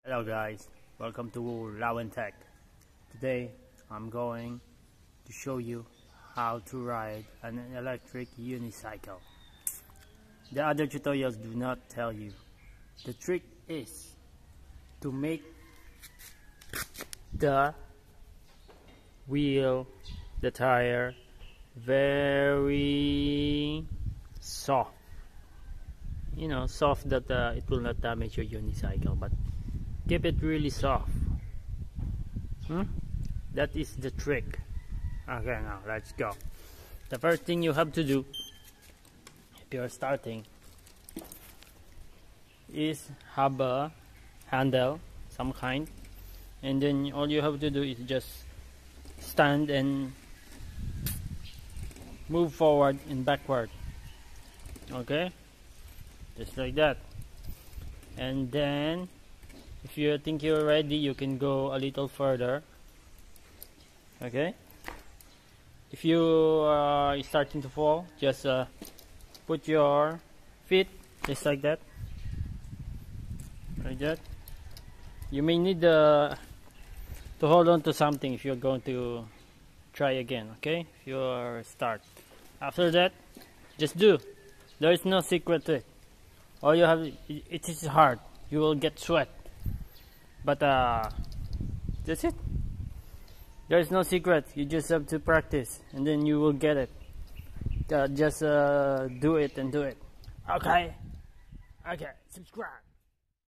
Hello guys, welcome to Lao and Tech. Today I'm going to show you how to ride an electric unicycle. The other tutorials do not tell you. The trick is to make the wheel, the tire, very soft. You know, soft that it will not damage your unicycle, but keep it really soft. That is the trick. Okay, now let's go. The first thing you have to do if you're starting is have a handle, some kind, and then all you have to do is just stand and move forward and backward. Okay, just like that. And then if you think you're ready, you can go a little further. Okay, if you are starting to fall, just put your feet just like that, you may need to hold on to something if you're going to try again. Okay, if you are start, after that just do. There is no secret to it. All you have, it is hard, you will get sweat, but that's it. There is no secret. You just have to practice and then you will get it. Just do it and do it. Okay, subscribe.